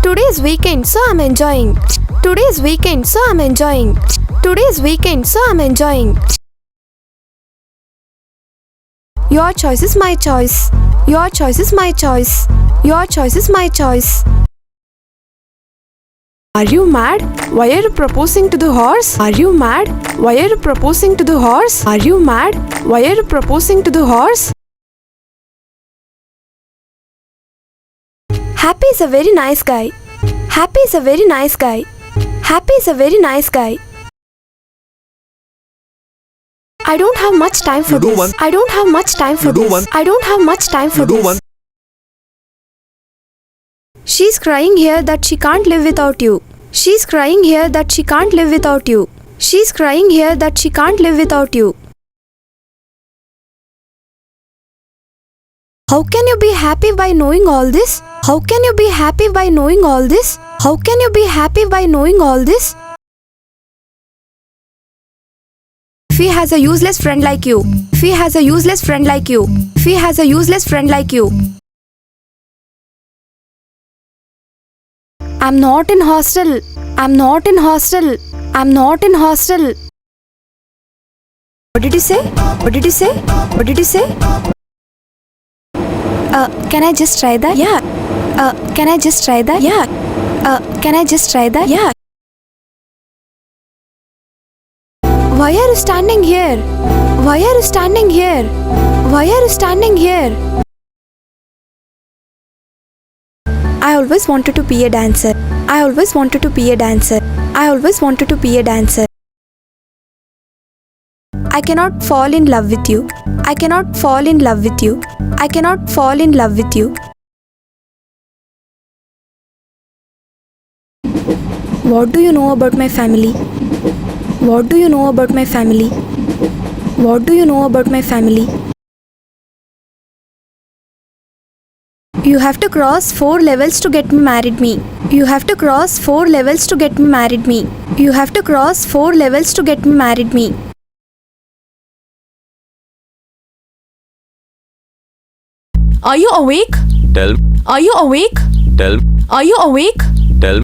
Today's weekend, so I'm enjoying. Today's weekend, so I'm enjoying. Today's weekend, so I'm enjoying. Your choice is my choice. Your choice is my choice. Your choice is my choice. Are you mad? Why are you proposing to the horse? Are you mad? Why are you proposing to the horse? Are you mad? Why are you proposing to the horse? Happy is a very nice guy. Happy is a very nice guy. Happy is a very nice guy. I don't have much time for this. I don't have much time for this. I don't have much time for this. She's crying here that she can't live without you. She's crying here that she can't live without you. She's crying here that she can't live without you. How can you be happy by knowing all this? How can you be happy by knowing all this? How can you be happy by knowing all this? If he has a useless friend like you. If he has a useless friend like you. If he has a useless friend like you. I'm not in hostel. I'm not in hostel. I'm not in hostel. What did you say? What did you say? What did you say? Can I just try that? Yeah. Can I just try that? Yeah. Can I just try that? Yeah. Why are you standing here? Why are you standing here? Why are you standing here? I always wanted to be a dancer. I always wanted to be a dancer. I always wanted to be a dancer. I cannot fall in love with you. I cannot fall in love with you. I cannot fall in love with you. What do you know about my family? What do you know about my family? What do you know about my family? You have to cross 4 levels to get me married me. You have to cross 4 levels to get me married me. You have to cross 4 levels to get me married me. Are you awake? Tell. Are you awake? Tell. Are you awake? Tell.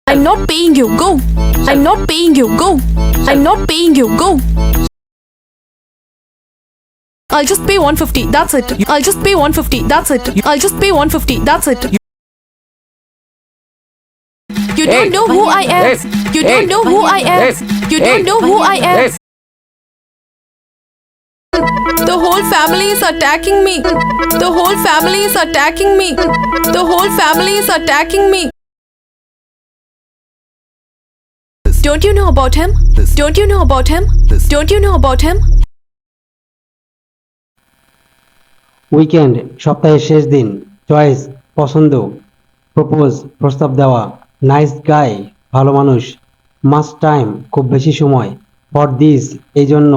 I'm not paying you. Go. I'm not paying you. Go. I'm not paying you. Go. I'll just pay 150. That's it. I'll just pay 150. That's it. I'll just pay 150. That's it. You don't know who I am. You don't know who I am. You don't know who I am. The whole family is attacking me. The whole family is attacking me. The whole family is attacking me. Don't you know about him? Don't you know about him? Don't you know about him? Weekend সপ্তাহের শেষ দিন choice পছন্দ propose প্রস্তাব দেওয়া nice guy ভালো মানুষ must time খুব বেশি সময় ফর দিস এই জন্য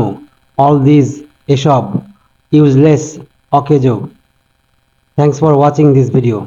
অল দিস এসব ইউজলেস অকেজো thanks for watching this video